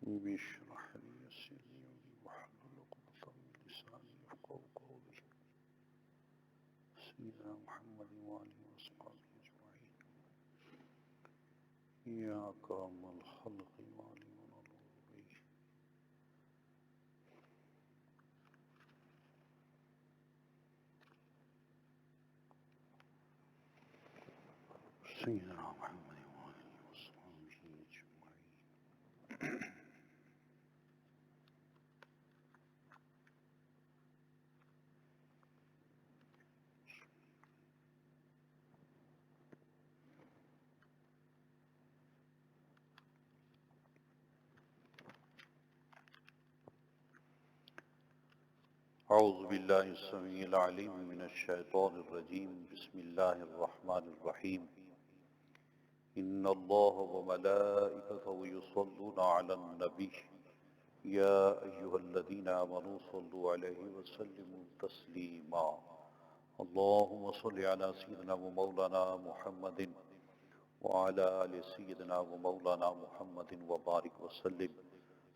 رب اشرح لي صدري واحلل عقدة من لساني يفقهوا قولي. سيدنا محمد وآله وصحبه أجمعين. يا أكرم الخلق وعلي ونور. سيدنا محمد وآله وصحبه أجمعين. أعوذ بالله السميع العليم من الشيطان الرجيم. بسم الله الرحمن الرحيم. إن الله وملائكته يصلون على النبي يا أيها الذين آمنوا صلوا عليه وسلموا تسليما. اللهم صل على سيدنا ومولانا محمد وعلى آل سيدنا ومولانا محمد وبارك وسلم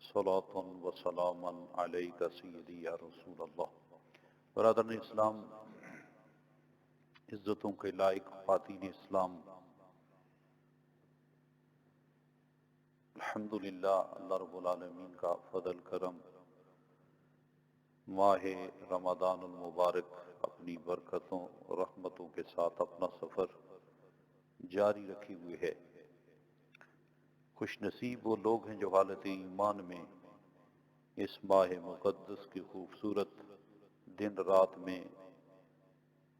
صلاة وسلاما عليك سيدي يا رسول الله. برادران اسلام، عزتوں کے لائق خواتین اسلام، الحمدللہ اللہ رب العالمین کا فضل کرم، ماہ رمضان المبارک اپنی برکتوں اور رحمتوں کے ساتھ اپنا سفر جاری رکھی ہوئے ہے۔ خوش نصیب وہ لوگ ہیں جو حالت ایمان میں اس ماہ مقدس کی خوبصورت دن رات میں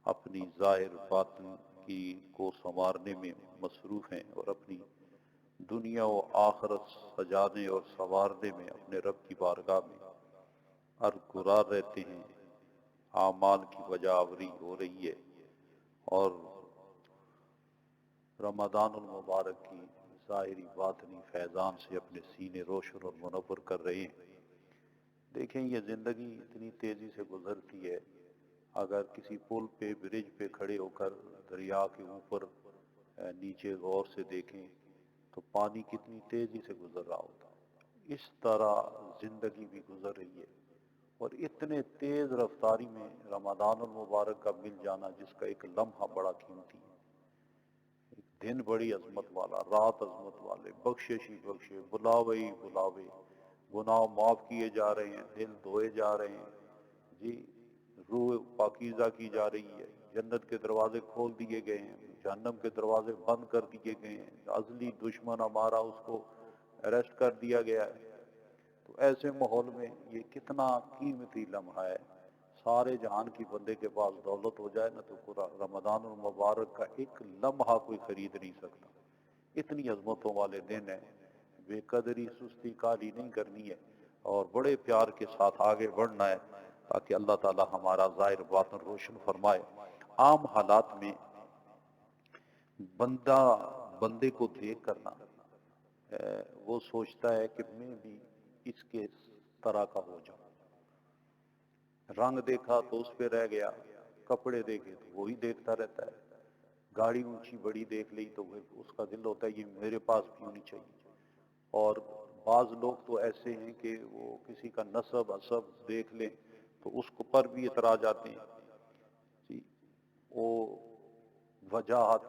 اپنی ظاہر باطن کی کو سنوارنے میں مصروف ہیں اور اپنی دنیا و آخرت سجانے اور سنوارنے میں اپنے رب کی بارگاہ میں ارگرار رہتے ہیں۔ اعمال کی وجہ آوری ہو رہی ہے اور رمضان المبارک کی ظاہری باطنی فیضان سے اپنے سینے روشن اور منور کر رہے ہیں۔ دیکھیں یہ زندگی اتنی تیزی سے گزرتی ہے، اگر کسی پل پہ برج پہ کھڑے ہو کر دریا کے اوپر نیچے غور سے دیکھیں تو پانی کتنی تیزی سے گزر رہا ہوتا، اس طرح زندگی بھی گزر رہی ہے۔ اور اتنے تیز رفتاری میں رمضان المبارک کا مل جانا، جس کا ایک لمحہ بڑا قیمتی ہے، ایک دن بڑی عظمت والا، رات عظمت والے، بخشش ہی بخشے، بلاوے ہی بلاوے، گناہ معاف کیے جا رہے ہیں، دل دھوئے جا رہے ہیں، جی روح پاکیزہ کی جا رہی ہے، جنت کے دروازے کھول دیے گئے ہیں، جہنم کے دروازے بند کر دیے گئے ہیں، ازلی دشمن ہمارا اس کو اریسٹ کر دیا گیا ہے۔ تو ایسے ماحول میں یہ کتنا قیمتی لمحہ ہے۔ سارے جہان کی بندے کے پاس دولت ہو جائے نا تو پورا رمضان المبارک کا ایک لمحہ کوئی خرید نہیں سکتا۔ اتنی عظمتوں والے دن ہیں، بے قدری سستی کالی نہیں کرنی ہے اور بڑے پیار کے ساتھ آگے بڑھنا ہے تاکہ اللہ تعالی ہمارا ظاہر باطن روشن فرمائے۔ عام حالات میں بندے کو دیکھ کرنا وہ سوچتا ہے کہ میں بھی اس کے طرح کا ہو جاؤں۔ رنگ دیکھا تو اس پہ رہ گیا، کپڑے دیکھے تو وہی دیکھتا رہتا ہے، گاڑی اونچی بڑی دیکھ لی تو اس کا دل ہوتا ہے یہ میرے پاس بھی ہونی چاہیے۔ اور بعض لوگ تو ایسے ہیں کہ وہ کسی کا نسب عصب دیکھ لیں تو اس کو پر بھی اعتراض آتے ہیں، جی وہ وجاہت،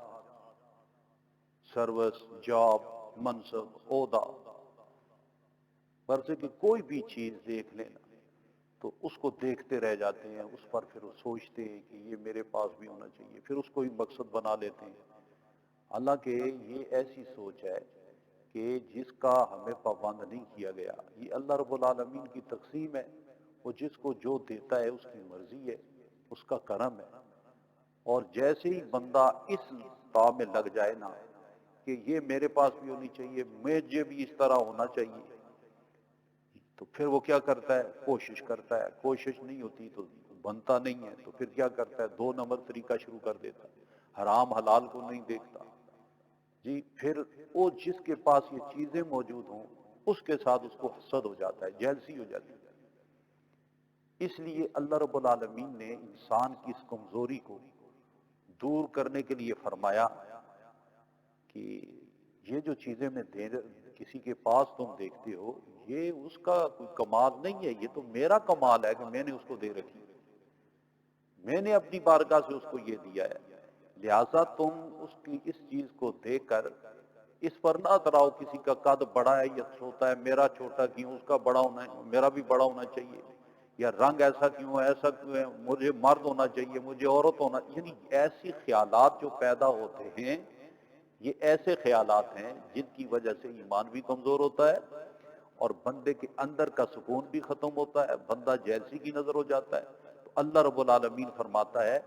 سروس، جاب، منصب، عہدہ، برسے کہ کوئی بھی چیز دیکھ لینا تو اس کو دیکھتے رہ جاتے ہیں، اس پر پھر وہ سوچتے ہیں کہ یہ میرے پاس بھی ہونا چاہیے، پھر اس کو ہی مقصد بنا لیتے ہیں۔ حالانکہ یہ ایسی سوچ ہے کہ جس کا ہمیں پابند نہیں کیا گیا، یہ اللہ رب العالمین کی تقسیم ہے، وہ جس کو جو دیتا ہے اس کی مرضی ہے، اس کا کرم ہے۔ اور جیسے ہی بندہ اس راہ میں لگ جائے نا کہ یہ میرے پاس بھی ہونی چاہیے، مجھے بھی اس طرح ہونا چاہیے، تو پھر وہ کیا کرتا ہے؟ کوشش کرتا ہے، کوشش نہیں ہوتی تو بنتا نہیں ہے، تو پھر کیا کرتا ہے؟ 2 نمبر طریقہ شروع کر دیتا ہے، حرام حلال کو نہیں دیکھتا، جی پھر وہ جس کے پاس یہ چیزیں موجود ہوں اس کے ساتھ اس کو حسد ہو جاتا ہے، جیلسی ہو جاتی ہے۔ اس لیے اللہ رب العالمین نے انسان کی اس کمزوری کو دور کرنے کے لیے فرمایا کہ یہ جو چیزیں میں کسی کے پاس تم دیکھتے ہو یہ اس کا کوئی کمال نہیں ہے، یہ تو میرا کمال ہے کہ میں نے اس کو دے رکھی، میں نے اپنی بارگاہ سے اس کو یہ دیا ہے، لہذا تم اس کی اس چیز کو دیکھ کر اس پر نہ اتراؤ کسی کا قد بڑا ہے یا چھوٹا ہے، میرا چھوٹا کیوں، اس کا بڑا ہونا ہے، میرا بھی بڑا ہونا چاہیے، یا رنگ ایسا کیوں ہے، ایسا کیوں ہے، مجھے مرد ہونا چاہیے، مجھے عورت ہونا، یعنی ایسی خیالات جو پیدا ہوتے ہیں، یہ ایسے خیالات ہیں جن کی وجہ سے ایمان بھی کمزور ہوتا ہے اور بندے کے اندر کا سکون بھی ختم ہوتا ہے، بندہ جیلسی کی نظر ہو جاتا ہے۔ تو اللہ رب العالمین فرماتا ہے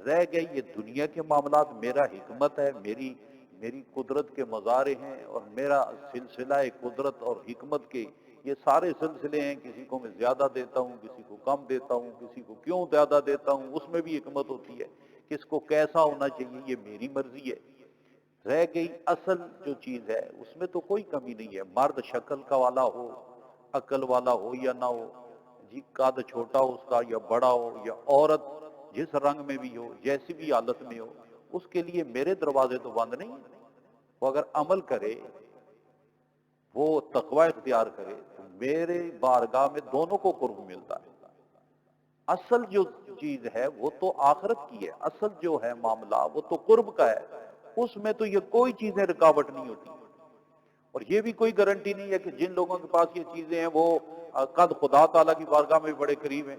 رہ گئی یہ دنیا کے معاملات، میرا حکمت ہے، میری قدرت کے مظاہرے ہیں، اور میرا سلسلہ قدرت اور حکمت کے یہ سارے سلسلے ہیں، کسی کو میں زیادہ دیتا ہوں، کسی کو کم دیتا ہوں، کسی کو کیوں زیادہ دیتا ہوں، اس میں بھی حکمت ہوتی ہے، کس کو کیسا ہونا چاہیے یہ میری مرضی ہے۔ رہ گئی اصل جو چیز ہے اس میں تو کوئی کمی نہیں ہے، مرد شکل کا والا ہو، عقل والا ہو یا نہ ہو، جی قد چھوٹا ہو اس کا یا بڑا ہو، یا عورت جس رنگ میں بھی ہو، جیسی بھی حالت میں ہو، اس کے لیے میرے دروازے تو بند نہیں ہیں۔ وہ اگر عمل کرے، وہ تقوی اختیار کرے، تو میرے بارگاہ میں دونوں کو قرب ملتا ہے۔ اصل جو چیز ہے وہ تو آخرت کی ہے، اصل جو ہے معاملہ وہ تو قرب کا ہے، اس میں تو یہ کوئی چیزیں رکاوٹ نہیں ہوتی، اور یہ بھی کوئی گارنٹی نہیں ہے کہ جن لوگوں کے پاس یہ چیزیں ہیں وہ قد خدا تعالیٰ کی بارگاہ میں بڑے قریب ہیں،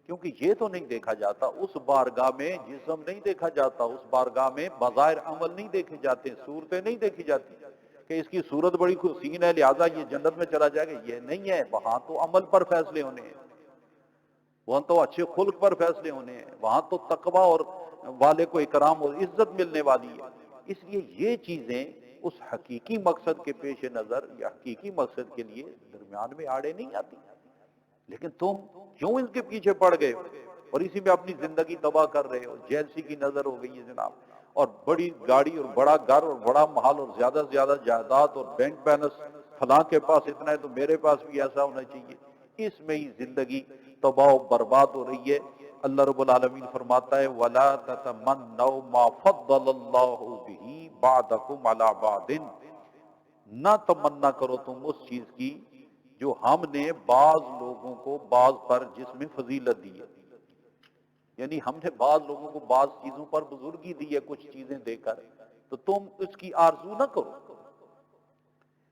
کیونکہ یہ تو نہیں دیکھا جاتا اس بارگاہ میں، جسم نہیں دیکھا جاتا اس بارگاہ میں، بظاہر عمل نہیں دیکھے جاتے، صورتیں نہیں دیکھی جاتی کہ اس کی صورت بڑی حسین ہے لہذا یہ جنت میں چلا جائے گا، یہ نہیں ہے، وہاں تو عمل پر فیصلے ہونے ہیں، وہاں تو اچھے خلق پر فیصلے ہونے ہیں، وہاں تو تقوی اور والے کو اکرام اور عزت ملنے والی ہے۔ اس لیے یہ چیزیں اس حقیقی مقصد کے پیش نظر یا حقیقی مقصد کے لیے درمیان میں آڑے نہیں آتی، لیکن تم کیوں ان کے پیچھے پڑ گئے ہو اور اسی میں اپنی زندگی تباہ کر رہے ہو، جیلسی کی نظر ہو گئی ہے جناب، اور بڑی گاڑی اور بڑا گھر اور بڑا محل اور زیادہ سے زیادہ جائیداد اور بینک بیلنس، فلاں کے پاس اتنا ہے تو میرے پاس بھی ایسا ہونا چاہیے، اس میں ہی زندگی تباہ و برباد ہو رہی ہے۔ اللہ رب العالمین فرماتا ہے وَلَا تَتَمَنَّوْا مَا فَضَّلَ اللَّهُ بِهِ بَعْضَكُمْ عَلَىٰ بَعْضٍ، نہ تمنا کرو تم اس چیز کی جو ہم نے بعض لوگوں کو بعض پر جس میں فضیلت دی ہے، یعنی ہم نے بعض لوگوں کو بعض چیزوں پر بزرگی دی ہے کچھ چیزیں دے کر، تو تم اس کی آرزو نہ کرو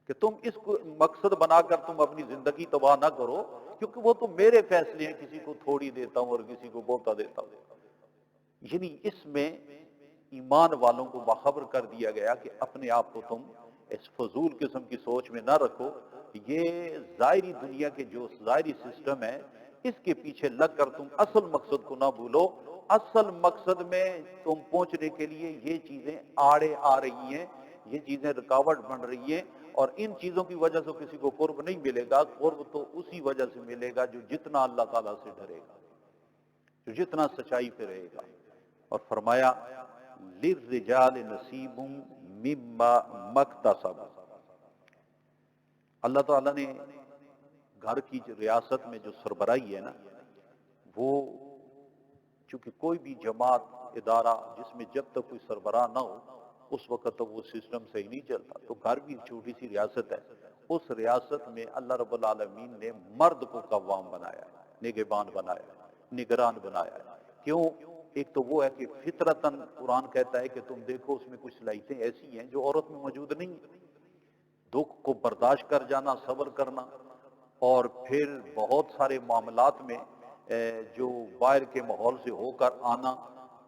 کہ تم اس کو مقصد بنا کر تم اپنی زندگی تباہ نہ کرو، کیونکہ وہ تو میرے فیصلے ہیں، کسی کو تھوڑی دیتا ہوں اور کسی کو بہتا دیتا ہوں۔ یعنی اس میں ایمان والوں کو باخبر کر دیا گیا کہ اپنے آپ کو تم اس فضول قسم کی سوچ میں نہ رکھو، یہ ظاہری دنیا کے جو ظاہری سسٹم ہے اس کے پیچھے لگ کر تم اصل مقصد کو نہ بھولو، اصل مقصد میں تم پہنچنے کے لیے یہ چیزیں آڑے آ رہی ہیں، یہ چیزیں رکاوٹ بن رہی ہیں، اور ان چیزوں کی وجہ سے کسی کو قرب نہیں ملے گا، قرب تو اسی وجہ سے ملے گا جو جتنا اللہ تعالیٰ سے ڈرے گا، جو جتنا سچائی پہ رہے گا۔ اور فرمایا لِلرِّجَالِ نَصِیبٌ مِّمَّا مَکْتَسَبُوا، اللہ تعالیٰ نے گھر کی جو ریاست میں جو سربراہی ہے نا، وہ چونکہ کوئی بھی جماعت ادارہ جس میں جب تک کوئی سربراہ نہ ہو اس وقت تک وہ سسٹم صحیح نہیں چلتا، تو گھر بھی چھوٹی سی ریاست ہے، اس ریاست میں اللہ رب العالمین نے مرد کو قوام بنایا ہے، نگہبان بنایا ہے، نگران بنایا ہے۔ کیوں؟ ایک تو وہ ہے کہ فطرتاً قرآن کہتا ہے کہ تم دیکھو اس میں کچھ صلاحیتیں ایسی ہیں جو عورت میں موجود نہیں ہیں، دکھ کو برداشت کر جانا، صبر کرنا، اور پھر بہت سارے معاملات میں جو باہر کے ماحول سے ہو کر آنا،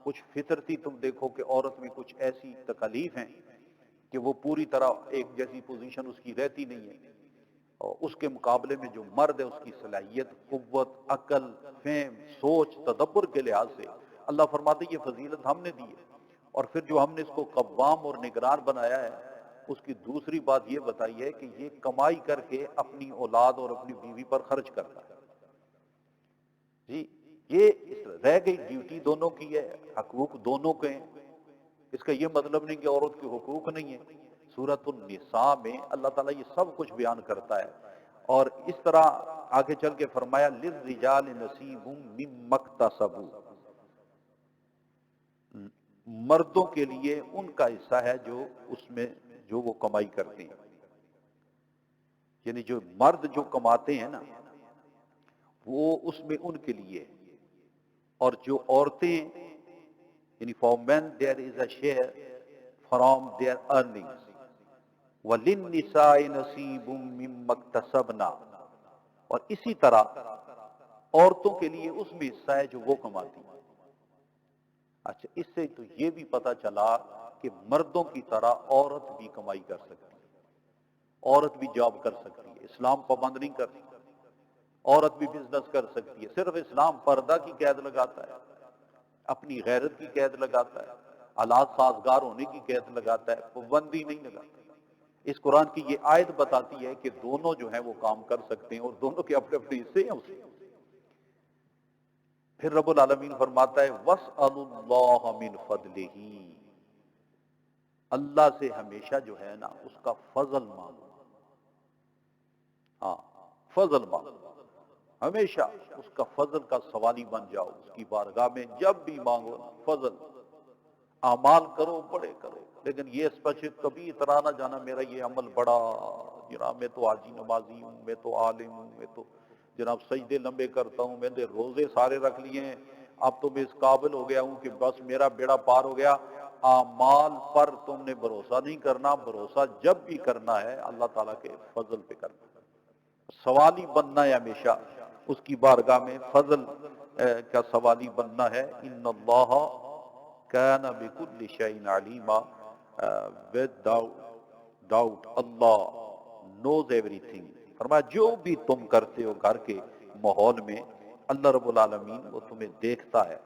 کچھ فطرتی تم دیکھو کہ عورت میں کچھ ایسی تکالیف ہیں کہ وہ پوری طرح ایک جیسی پوزیشن اس کی رہتی نہیں ہے، اور اس کے مقابلے میں جو مرد ہے اس کی صلاحیت، قوت، عقل، فہم، سوچ، تدبر کے لحاظ سے اللہ فرماتے ہیں یہ فضیلت ہم نے دی ہے۔ اور پھر جو ہم نے اس کو قوام اور نگران بنایا ہے، اس کی دوسری بات یہ بتائی ہے کہ یہ کمائی کر کے اپنی اولاد اور اپنی بیوی پر خرچ کرتا ہے۔ جی یہ رہ گئی ڈیوٹی دونوں کی ہے، حقوق دونوں کے ہیں، اس کا یہ مطلب نہیں کہ عورت کے حقوق نہیں ہیں۔ سورۃ النساء میں اللہ تعالیٰ یہ سب کچھ بیان کرتا ہے، اور اس طرح آگے چل کے فرمایا للرجال نصیب مما اکتسبوا، مردوں کے لیے ان کا حصہ ہے جو اس میں جو وہ کمائی کرتے ہیں۔ یعنی جو مرد جو کماتے ہیں نا وہ اس میں ان کے لیے، اور جو عورتیں یعنی for men there is a share from their earnings وَلِلنِّسَاءِ نَصِيبٌ مِّمَّا اكْتَسَبْنَا، اور اسی طرح عورتوں کے لیے اس میں حصہ ہے جو وہ کماتی ہیں۔ اچھا، اس سے تو یہ بھی پتہ چلا کہ مردوں کی طرح عورت بھی کمائی کر سکتی ہے، عورت بھی جاب کر سکتی ہے، اسلام پابند نہیں کرتی، عورت بھی بزنس کر سکتی ہے، صرف اسلام پردہ کی قید لگاتا ہے، اپنی غیرت کی قید لگاتا ہے، حالات سازگار ہونے کی قید لگاتا ہے، پابندی نہیں لگاتا۔ اس قرآن کی یہ آیت بتاتی ہے کہ دونوں جو ہیں وہ کام کر سکتے ہیں، اور دونوں کے اپنے اپنے حصے ہیں اس میں۔ پھر رب العالمین فرماتا ہے وَاسْأَلُوا اللَّهَ مِنْ فَضْلِهِ، اللہ سے ہمیشہ جو ہے نا اس کا فضل مانگو۔ ہاں، فضل مانگو، ہمیشہ اس کا فضل کا سوالی بن جاؤ، اس کی بارگاہ میں جب بھی مانگو نا فضل۔ اعمال کرو، بڑے کرو، لیکن یہ اسپیشل کبھی اترا نہ جانا میرا یہ عمل بڑا، جناب میں تو حاجی نمازی ہوں، میں تو عالم ہوں، میں تو جناب سجدے لمبے کرتا ہوں، میں نے روزے سارے رکھ لیے ہیں، اب تو میں اس قابل ہو گیا ہوں کہ بس میرا بیڑا پار ہو گیا۔ اعمال پر تم نے بھروسہ نہیں کرنا، بھروسہ جب بھی کرنا ہے اللہ تعالیٰ کے فضل پہ کرنا، سوالی بننا ہے ہمیشہ اس کی بارگاہ میں، فضل کا سوالی بننا ہے۔ ان اللہ کان بکل شیء علیما، with doubt Allah knows everything, فرمایا جو بھی تم کرتے ہو گھر کے ماحول میں اللہ رب العالمین وہ تمہیں دیکھتا ہے،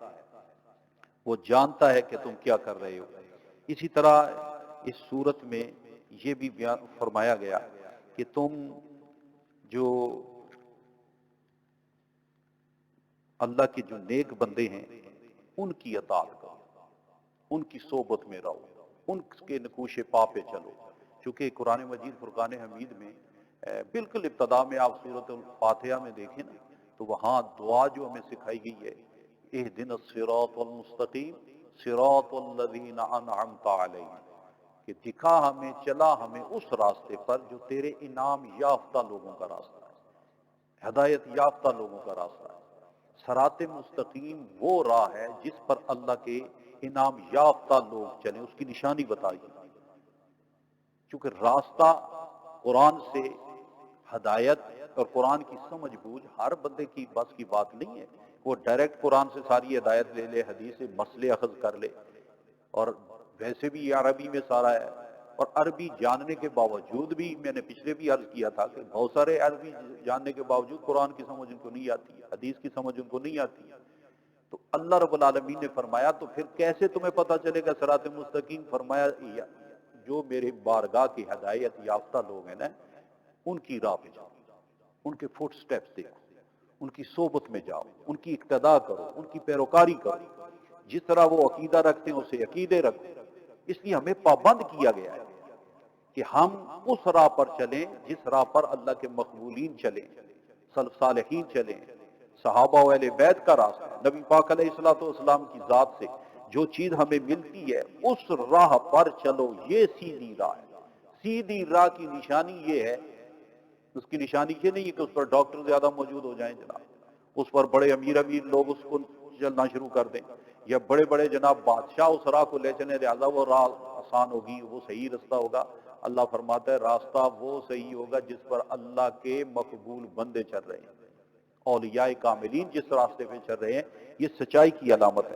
وہ جانتا ہے کہ تم کیا کر رہے ہو۔ اسی طرح اس صورت میں یہ بھی بیان فرمایا گیا کہ تم جو اللہ کے جو نیک بندے ہیں ان کی اطاعت کرو، ان کی صحبت میں رہو، ان کے نقوش پا پہ چلو، چونکہ قرآن مجید فرقان حمید میں بالکل ابتدا میں آپ سورۃ الفاتحہ میں دیکھیں نا تو وہاں دعا جو ہمیں سکھائی گئی ہے اہدنا الصراط المستقیم صراط الذین انعمت علیہم، کہ دکھا ہمیں، چلا ہمیں اس راستے پر جو تیرے انعام یافتہ لوگوں کا راستہ ہے، ہدایت یافتہ لوگوں کا راستہ ہے۔ صراط مستقیم وہ راہ ہے جس پر اللہ کے انعام یافتہ لوگ چلیں، اس کی نشانی بتائی۔ چونکہ راستہ قرآن سے ہدایت اور قرآن کی سمجھ بوجھ ہر بندے کی بس کی بات نہیں ہے، وہ ڈائریکٹ قرآن سے ساری ہدایت لے لے، حدیث سے مسئلے اخذ کر لے، اور ویسے بھی یہ عربی میں سارا ہے، اور عربی جاننے کے باوجود بھی میں نے پچھلے بھی عرض کیا تھا کہ بہت سارے عربی جاننے کے باوجود قرآن کی سمجھ ان کو نہیں آتی، حدیث کی سمجھ ان کو نہیں آتی۔ تو اللہ رب العالمین نے فرمایا تو پھر کیسے تمہیں پتہ چلے گا صراط مستقیم؟ فرمایا جو میرے بارگاہ کی ہدایت یافتہ لوگ ہیں نا ان کی راہ پہ جاؤ، ان کے فٹ سٹیپس دیکھو، ان کی صحبت میں جاؤ، ان کی اقتداء کرو، ان کی پیروکاری کرو، جس طرح وہ عقیدہ رکھتے ہیں اسے عقیدے رکھو۔ اس لیے ہمیں پابند کیا گیا ہے کہ ہم اس راہ پر چلیں جس راہ پر اللہ کے مقبولین چلیں، سلف صالحین چلیں، صحابہ و اہل بیت کا راستہ، نبی پاک علیہ الصلوۃ والسلام کی ذات سے جو چیز ہمیں ملتی ہے اس راہ پر چلو، یہ سیدھی راہ ہے۔ سیدھی راہ کی نشانی یہ ہے، اس کی نشانی یہ نہیں ہے کہ اس پر ڈاکٹر زیادہ موجود ہو جائیں جناب، اس پر بڑے امیر امیر لوگ اس کو چلنا شروع کر دیں، یا بڑے بڑے جناب بادشاہ اس راہ کو لے چلیں لہذا وہ راہ آسان ہوگی، وہ صحیح رستہ ہوگا۔ اللہ فرماتا ہے راستہ وہ صحیح ہوگا جس پر اللہ کے مقبول بندے چل رہے ہیں، اولیاء کاملین جس راستے پہ چل رہے ہیں، یہ سچائی کی علامت ہے۔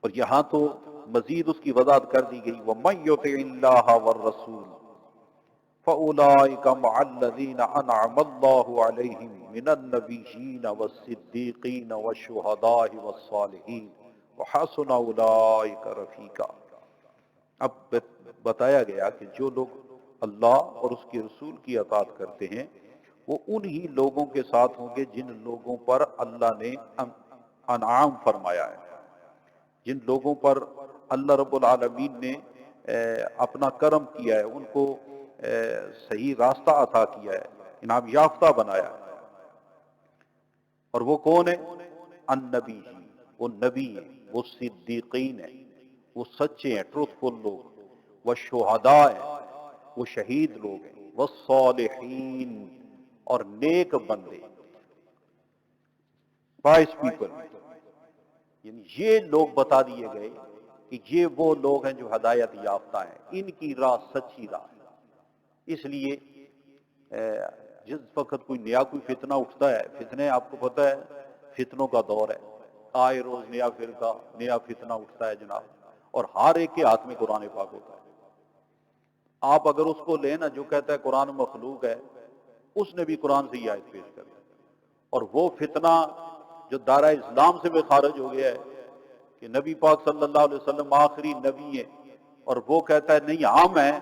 اور یہاں تو مزید اس کی وضاحت کر دی گئی وَمَن يُطِعِ اللَّهَ وَالرَّسُولَ فَأُولَٰئِكَ مَعَ الَّذِينَ أَنْعَمَ اللَّهُ عَلَيْهِم مِّنَ النَّبِيِّينَ وَالصِّدِّيقِينَ وَالشُّهَدَاءِ وَالصَّالِحِينَ وَحَسُنَ أُولَٰئِكَ رَفِیقًا۔ اب بتایا گیا کہ جو لوگ اللہ اور اس کے رسول کی اطاعت کرتے ہیں وہ انہی لوگوں کے ساتھ ہوں گے جن لوگوں پر اللہ نے انعام فرمایا ہے، جن لوگوں پر اللہ رب العالمین نے اپنا کرم کیا ہے، ان کو صحیح راستہ عطا کیا ہے، انعام یافتہ بنایا ہے۔ اور وہ کون ہیں؟ النبی، وہ نبی ہیں، وہ صدیقین ہیں، وہ سچے ہیں، ٹروتھ فل لوگ، وہ شہداء ہیں، وہ شہید لوگ ہیں، والصالحین، اور نیک بندے، وائس پیپل، یعنی یہ لوگ بتا دیے گئے کہ یہ وہ لوگ ہیں جو ہدایت یافتہ ہیں، ان کی راہ سچی راہ ہے۔ اس لیے جس وقت کوئی نیا کوئی فتنہ اٹھتا ہے، فتنے آپ کو پتہ ہے فتنوں کا دور ہے، آئے روز نیا فرقہ نیا فتنہ اٹھتا ہے جناب، اور ہر ایک کے ہاتھ میں قرآن پاک ہوتا ہے۔ آپ اگر اس کو لیں نا جو کہتا ہے قرآن مخلوق ہے، اس نے بھی قرآن سے یہ آیت پیش کر دی، اور وہ فتنہ جو دارہ اسلام سے بھی خارج ہو گیا ہے کہ نبی پاک صلی اللہ علیہ وسلم آخری نبی ہے، اور وہ کہتا ہے نہیں عام ہے،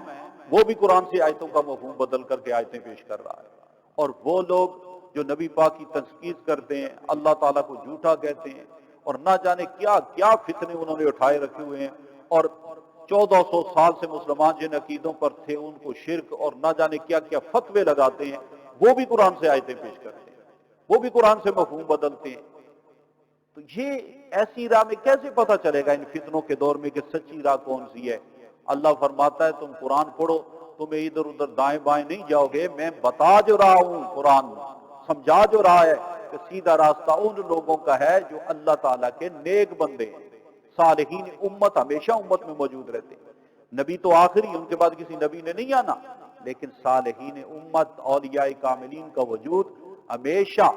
وہ بھی قرآن سے آیتوں کا مفہوم بدل کر کے آیتیں پیش کر رہا ہے۔ اور وہ لوگ جو نبی پاک کی تنقید کرتے ہیں، اللہ تعالیٰ کو جھوٹا کہتے ہیں، اور نہ جانے کیا کیا فتنے انہوں نے اٹھائے رکھے ہوئے ہیں، اور 1400 سال سے مسلمان جن عقیدوں پر تھے ان کو شرک اور نہ جانے کیا کیا فتوے لگاتے ہیں، وہ بھی قرآن سے آیتیں پیش کرتے ہیں، وہ بھی قرآن سے مفہوم بدلتے ہیں۔ تو یہ ایسی راہ میں کیسے پتہ چلے گا ان فتنوں کے دور میں کہ سچی راہ کون سی ہے؟ اللہ فرماتا ہے تم قرآن پڑھو، تمہیں ادھر ادھر دائیں بائیں نہیں جاؤ گے، میں بتا جو رہا ہوں، قرآن سمجھا جو رہا ہے کہ سیدھا راستہ ان لوگوں کا ہے جو اللہ تعالیٰ کے نیک بندے ہیں۔ صالحین امت ہمیشہ امت میں موجود رہتے ہیں، نبی تو آخری، ان کے بعد کسی نبی نے نہیں آنا، لیکن صالحین امت اولیاء کاملین کا وجود ہمیشہ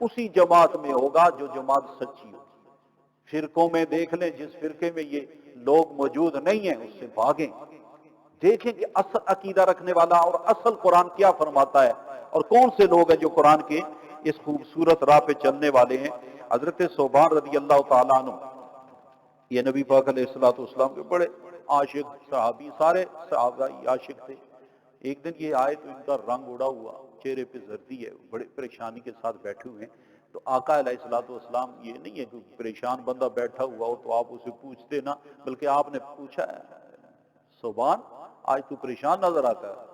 اسی جماعت میں ہوگا جو جماعت سچی ہوگی۔ فرقوں میں دیکھ لیں، جس فرقے میں یہ لوگ موجود نہیں ہیں اس سے بھاگیں، دیکھیں کہ اصل عقیدہ رکھنے والا اور اصل قرآن کیا فرماتا ہے، اور کون سے لوگ ہیں جو قرآن کے اس خوبصورت راہ پہ چلنے والے ہیں۔ حضرت ثوبان رضی اللہ تعالیٰ عنہ، یہ نبی پاک علیہ الصلوۃ والسلام کے بڑے عاشق صحابی، سارے صحابہ عاشق تھے۔ ایک دن یہ آئے تو ان کا رنگ اڑا ہوا، چہرے پہ زردی ہے، بڑے پریشانی کے ساتھ بیٹھے ہوئے ہیں۔ تو آقا علیہ الصلوۃ والسلام، یہ نہیں ہے کہ پریشان بندہ بیٹھا ہوا ہو تو آپ اسے پوچھتے نا، بلکہ آپ نے پوچھا ثوبان آج تو پریشان نظر آتا ہے،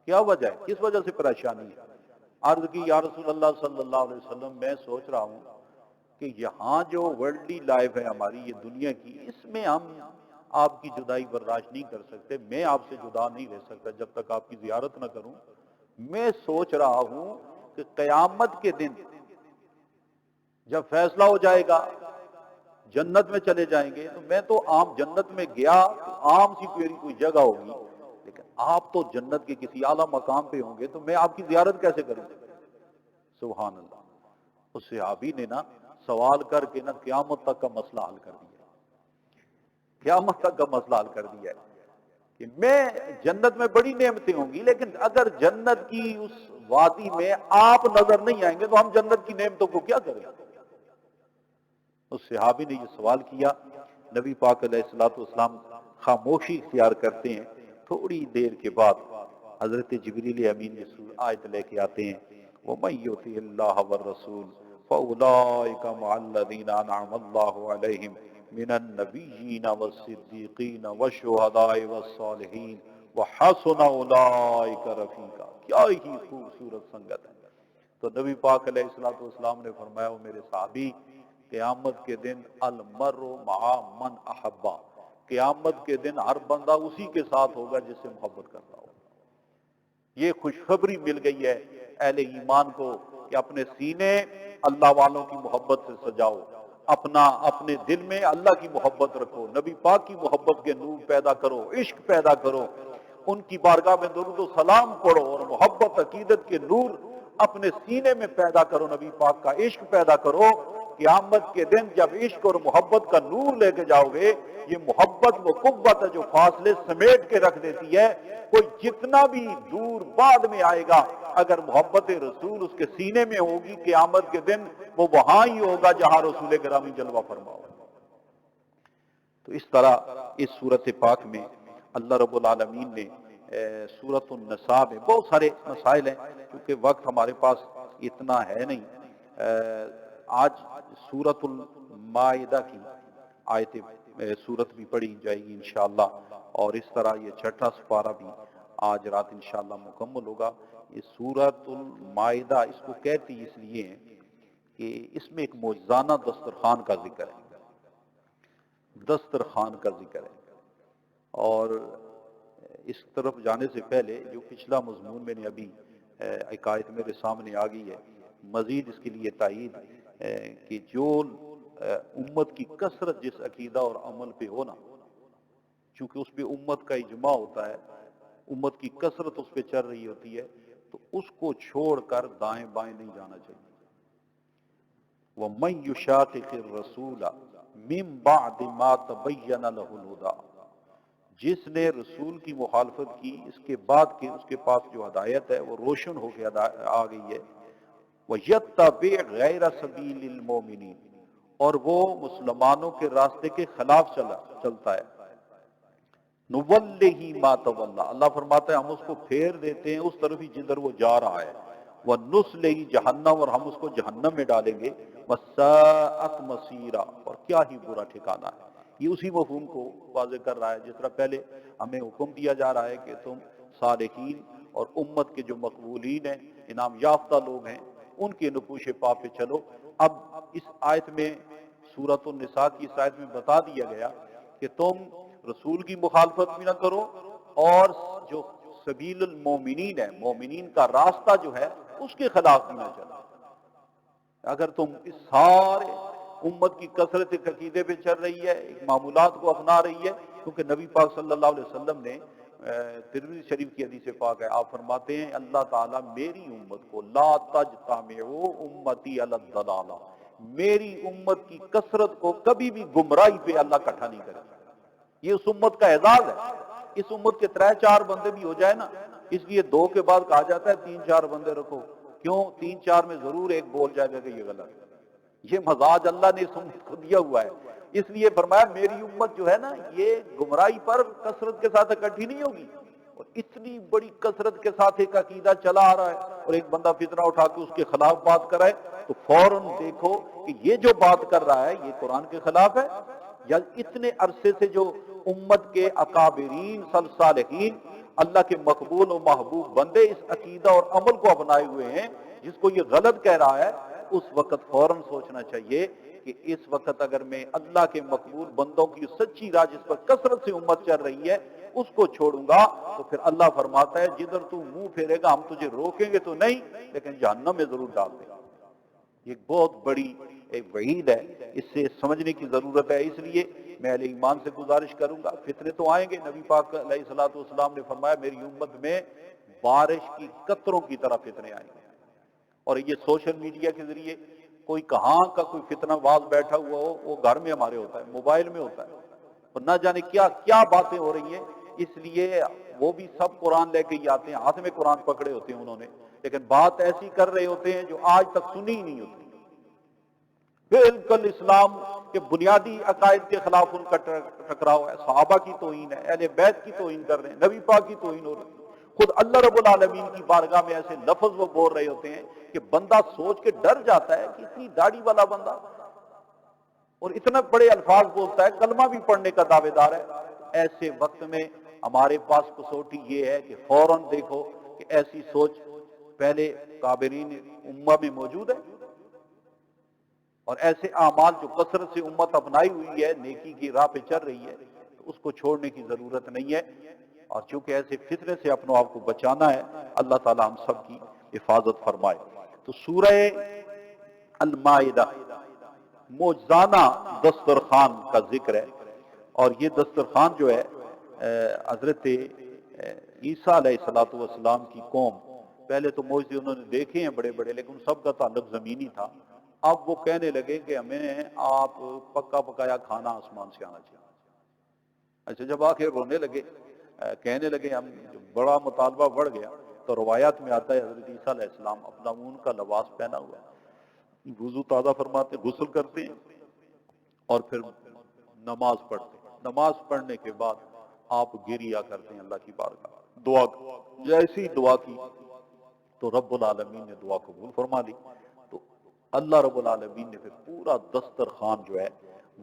کیا وجہ ہے، کس وجہ سے پریشانی ہے؟ عرض کی یا رسول اللہ صلی اللہ علیہ وسلم، میں سوچ رہا ہوں کہ یہاں جو ورلڈلی لائف ہے ہماری، یہ دنیا کی، اس میں ہم آپ کی جدائی برداشت نہیں کر سکتے، میں آپ سے جدا نہیں رہ سکتا جب تک آپ کی زیارت نہ کروں۔ میں سوچ رہا ہوں کہ قیامت کے دن جب فیصلہ ہو جائے گا، جنت میں چلے جائیں گے، تو میں تو عام جنت میں گیا تو عام سی میری کوئی جگہ ہوگی، لیکن آپ تو جنت کے کسی اعلیٰ مقام پہ ہوں گے، تو میں آپ کی زیارت کیسے کروں؟ سبحان اللہ۔ اس صحابی نے نا سوال کر کے نا قیامت تک کا مسئلہ حل کر دیا، قیامت تک کا مسئلہ حل کر دیا ہے کہ میں جنت میں بڑی نعمتیں ہوں گی، لیکن اگر جنت کی اس وادی میں آپ نظر نہیں آئیں گے تو ہم جنت کی نعمتوں کو کیا کریں؟ اس صحابی نے یہ سوال کیا، نبی پاک علیہ الصلوۃ والسلام خاموشی اختیار کرتے ہیں۔ تھوڑی دیر کے بعد حضرت جبریل امین یہ آیت لے کے آتے ہیں، وَمَن يُطِعِ اللَّهَ وَالرَّسُولَ فَأُولَٰئِكَ مَعَ الَّذِينَ أَنْعَمَ اللَّهُ عَلَيْهِم مِّنَ النَّبِيِّينَ وَالصِّدِّيقِينَ وَالشُّهَدَاءِ وَالصَّالِحِينَ وَحَسُنَ أُولَٰئِكَ رَفِیقًا۔ کیا ہی خوبصورت سنگت ہے۔ تو نبی پاک علیہ الصلوۃ والسلام نے فرمایا، وہ میرے صحابی، قیامت کے دن المرء مع من احبا، قیامت کے دن ہر بندہ اسی کے ساتھ ہوگا جس سے محبت کرتا ہو۔ یہ خوشخبری مل گئی ہے اہل ایمان کو کہ اپنے سینے اللہ والوں کی محبت سے سجاؤ، اپنے دل میں اللہ کی محبت رکھو، نبی پاک کی محبت کے نور پیدا کرو، عشق پیدا کرو، ان کی بارگاہ میں درود و سلام پڑھو، اور محبت عقیدت کے نور اپنے سینے میں پیدا کرو، نبی پاک کا عشق پیدا کرو۔ قیامت کے دن جب عشق اور محبت کا نور لے کے جاؤ گے، یہ محبت وہ قوت ہے جو فاصلے سمیٹ کے رکھ دیتی ہے، کوئی جتنا بھی دور بعد میں آئے گا، اگر محبت رسول اس کے سینے میں ہوگی، قیامت کے دن وہ وہاں ہی ہوگا جہاں رسول گرامی جلوہ فرما ہوگا۔ تو اس طرح اس صورت پاک میں اللہ رب العالمین نے سورۃ النساء میں بہت سارے مسائل ہیں، کیونکہ وقت ہمارے پاس اتنا ہے نہیں۔ آج سورۃ المائدہ کی آیت سورت بھی پڑھی جائے گی انشاءاللہ، اور اس طرح یہ چھٹا سپارہ بھی آج رات انشاءاللہ مکمل ہوگا۔ یہ سورۃ المائدہ اس کو کہتی اس لیے ہیں کہ اس میں ایک موجزانہ دسترخوان کا ذکر ہے، دسترخوان کا ذکر ہے، اور اس طرف جانے سے پہلے جو پچھلا مضمون میں نے ابھی ایک آیت میرے سامنے آ گئی ہے، مزید اس کے لیے تائید کہ جو امت کی کثرت جس عقیدہ اور عمل پہ ہونا، چونکہ اس پہ امت کا اجماع ہوتا ہے، امت کی کثرت اس پہ چل رہی ہوتی ہے، تو اس کو چھوڑ کر دائیں بائیں نہیں جانا چاہیے۔ وَمَن يُشَاقِقِ الرَّسُولَ مِن بَعْدِ مَا تَبَيَّنَ لَهُ الْهُدَىٰ، جس نے رسول کی مخالفت کی اس کے بعد کہ اس کے پاس جو ہدایت ہے وہ روشن ہو کے آ گئی ہے، وَيَتَّبِعْ غَيْرَ سَبِيلِ الْمُؤْمِنِينَ، اور وہ مسلمانوں کے راستے کے خلاف چلتا ہے، نُوَلِّهِ مَا تَوَلَّىٰ، اللہ فرماتا ہے ہم اس کو پھیر دیتے ہیں اس طرف ہی جدھر وہ جا رہا ہے، وَنُصْلِهِ جہنم، اور ہم اس کو جہنم میں ڈالیں گے، وَسَاءَتْ مَصِيرًا، اور کیا ہی برا ٹھکانہ ہے۔ یہ اسی مفہوم کو واضح کر رہا ہے جس طرح پہلے ہمیں حکم دیا جا رہا ہے کہ تم صالحین اور امت کے جو مقبولین ہیں، انعام یافتہ لوگ ہیں، ان کے نقوش پا پہ چلو۔ اب اس آیت میں، سورۃ النساء کی اس آیت میں بتا دیا گیا کہ تم رسول کی مخالفت بھی نہ کرو، اور جو سبیل المومنین ہے، مومنین کا راستہ جو ہے اس کے خلاف بھی نہ چلو۔ اگر تم اس سارے امت کی کثرت ایک عقیدے پہ چل رہی ہے، ایک معمولات کو اپنا رہی ہے، کیونکہ نبی پاک صلی اللہ علیہ وسلم نے ترمذی شریف کی حدیث پاک ہے، آپ فرماتے ہیں اللہ تعالیٰ میری امت کو لا تجتمع امتی علی الضلالہ، میری امت کی کثرت کو کبھی بھی گمراہی پہ اللہ اکٹھا نہیں کرے۔ یہ اس امت کا اعزاز ہے۔ اس امت کے 3-4 بندے بھی ہو جائے نا، اس لیے 2 کے بعد کہا جاتا ہے 3-4 بندے رکھو، کیوں 3-4 میں ضرور ایک بول جائے گا کہ یہ غلط ہے۔ یہ مزاج اللہ نے اس امت کو دیا ہوا ہے، اس لیے فرمایا میری امت جو ہے نا یہ گمراہی پر کثرت کے ساتھ اکٹھی نہیں ہوگی۔ اور اتنی بڑی کثرت کے ساتھ ایک عقیدہ چلا آ رہا ہے اور ایک بندہ فتنہ اٹھا کے اس کے خلاف بات کرائے تو فوراً دیکھو کہ یہ جو بات کر رہا ہے یہ قرآن کے خلاف ہے، یا اتنے عرصے سے جو امت کے اکابرین صالحین اللہ کے مقبول و محبوب بندے اس عقیدہ اور عمل کو اپنائے ہوئے ہیں، جس کو یہ غلط کہہ رہا ہے، اس وقت فوراً سوچنا چاہیے کہ اس وقت اگر میں اللہ کے مقبول بندوں کی سچی راہ جس پر کثرت سے امت چل رہی ہے اس کو چھوڑوں گا تو پھر اللہ فرماتا ہے جدھر تو منہ پھیرے گا ہم تجھے روکیں گے تو نہیں، لیکن جہنم میں ضرور ڈال دیں گے۔ یہ بہت بڑی ایک وعید ہے، اس سے سمجھنے کی ضرورت ہے۔ اس لیے میں اہل ایمان سے گزارش کروں گا، فتنے تو آئیں گے، نبی پاک علیہ الصلوۃ والسلام نے فرمایا میری امت میں بارش کی قطروں کی طرح فتنے آئیں گے، اور یہ سوشل میڈیا کے ذریعے کوئی کہاں کا کوئی فتنہ باز بیٹھا ہوا ہو وہ گھر میں ہمارے ہوتا ہے، موبائل میں ہوتا ہے، اور نہ جانے کیا کیا باتیں ہو رہی ہیں۔ اس لیے وہ بھی سب قرآن لے کے ہی آتے ہیں، ہاتھ میں قرآن پکڑے ہوتے ہیں انہوں نے، لیکن بات ایسی کر رہے ہوتے ہیں جو آج تک سنی ہی نہیں ہوتی، بالکل اسلام کے بنیادی عقائد کے خلاف ان کا ٹکراؤ ہے، صحابہ کی توہین ہے، اہل بیت کی توہین کر رہے ہیں، نبی پاک کی توہین ہو رہی ہے، خود اللہ رب العالمین کی بارگاہ میں ایسے لفظ وہ بول رہے ہوتے ہیں کہ بندہ سوچ کے ڈر جاتا ہے کہ اتنی داڑھی والا بندہ اور اتنا بڑے الفاظ بولتا ہے، کلمہ بھی پڑھنے کا دعوے دار ہے۔ ایسے وقت میں ہمارے پاس کسوٹی یہ ہے کہ فوراً دیکھو کہ ایسی سوچ پہلے کابرین امہ میں موجود ہے، اور ایسے اعمال جو کثرت سے امت اپنائی ہوئی ہے، نیکی کی راہ پہ چل رہی ہے، تو اس کو چھوڑنے کی ضرورت نہیں ہے۔ اور چونکہ ایسے فتنے سے اپنے آپ کو بچانا ہے، اللہ تعالی ہم سب کی حفاظت فرمائے۔ تو سورہ المائدہ موجزانہ دسترخوان کا ذکر ہے، اور یہ دسترخوان جو ہے حضرت عیسیٰ علیہ الصلوۃ والسلام کی قوم، پہلے تو موجزے انہوں نے دیکھے ہیں بڑے بڑے، لیکن سب کا تعلق زمینی تھا۔ اب وہ کہنے لگے کہ ہمیں آپ پکا پکایا کھانا آسمان سے آنا چاہیے۔ اچھا جب آخر رونے لگے، کہنے لگے ہم، بڑا مطالبہ بڑھ گیا، تو روایات میں آتا ہے حضرت عیسیٰ علیہ السلام اپنا اون کا لباس پہنا ہوا، وضو تازہ فرماتے، غسل کرتے ہیں اور پھر نماز پڑھتے ہیں۔ نماز پڑھنے کے بعد آپ گریا کرتے ہیں اللہ کی بارگاہ، دعا، جیسی دعا کی تو رب العالمین نے دعا قبول فرما لی۔ تو اللہ رب العالمین نے پھر پورا دسترخوان جو ہے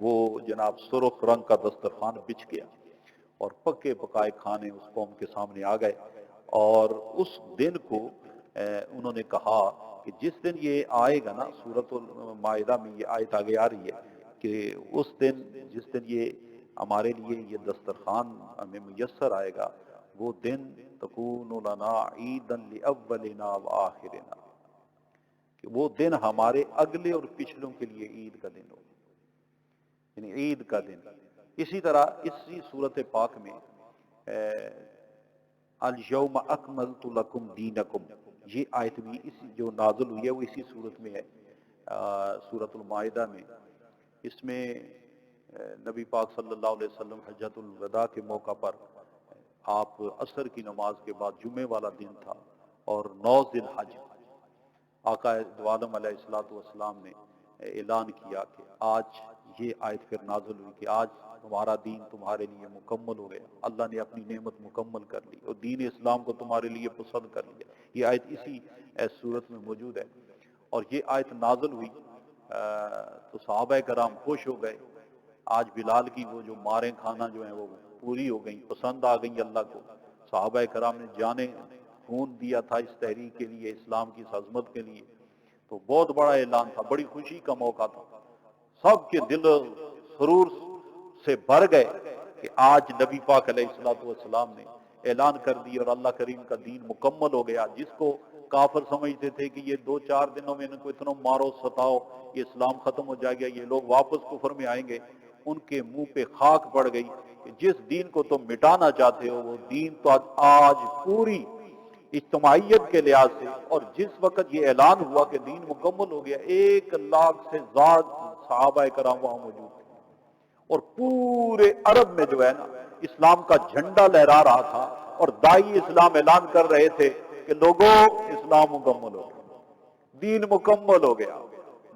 وہ جناب سرخ رنگ کا دسترخوان بچھ گیا، اور پکے پکائے کھانے اس قوم کے سامنے آ گئے۔ اور اس دن کو انہوں نے کہا کہ جس دن یہ آئے گا نا، سورۃ المائدہ میں یہ آیت آگے آ رہی ہے کہ اس دن جس دن یہ ہمارے لیے یہ دسترخوان ہمیں میسر آئے گا، وہ دن تکون لنا عیدا لاولنا وآخرنا، کہ وہ دن ہمارے اگلے اور پچھلوں کے لیے عید کا دن ہو، یعنی عید کا دن۔ اسی طرح اسی صورت پاک میں الیوم اکملت لکم دینکم، یہ آیت بھی اسی جو نازل ہوئی ہے وہ اسی صورت میں ہے، سورۃ المائدہ میں۔ اس میں نبی پاک صلی اللہ علیہ وسلم حجۃ الوداع کے موقع پر آپ عصر کی نماز کے بعد جمعے والا دن تھا، اور 9 ذی الحج آقا دو عالم علیہ الصلوۃ والسلام نے اعلان کیا کہ آج یہ آیت پھر نازل ہوئی کہ آج تمہارا دین تمہارے لیے مکمل ہو گیا، اللہ نے اپنی نعمت مکمل کر لی اور دین اسلام کو تمہارے لیے پسند کر لیا۔ یہ آیت اسی صورت میں موجود ہے، اور یہ آیت نازل ہوئی تو صحابہ کرام خوش ہو گئے۔ آج بلال کی وہ جو ماریں کھانا جو ہیں وہ پوری ہو گئیں، پسند آ گئیں اللہ کو۔ صحابہ کرام نے جانیں خون دیا تھا اس تحریک کے لیے، اسلام کی اس عظمت کے لیے، تو بہت بڑا اعلان تھا، بڑی خوشی کا موقع تھا، سب کے دل سرور سے بھر گئے کہ آج نبی پاک علیہ الصلوۃ والسلام نے اعلان کر دیا اور اللہ کریم کا دین مکمل ہو گیا۔ جس کو کافر سمجھتے تھے کہ یہ 2-4 دنوں میں ان کو اتنا مارو ستاؤ یہ اسلام ختم ہو جائے گا، یہ لوگ واپس کفر میں آئیں گے، ان کے منہ پہ خاک پڑ گئی کہ جس دین کو تم مٹانا چاہتے ہو وہ دین تو آج پوری اجتماعیت کے لحاظ سے، اور جس وقت یہ اعلان ہوا کہ دین مکمل ہو گیا 1 لاکھ سے زائد صحابہ کرام وہاں موجود تھے، اور پورے عرب میں جو ہے نا اسلام کا جھنڈا لہرا رہا تھا، اور داعی اسلام اعلان کر رہے تھے کہ لوگوں اسلام مکمل ہو گیا، دین مکمل ہو گیا،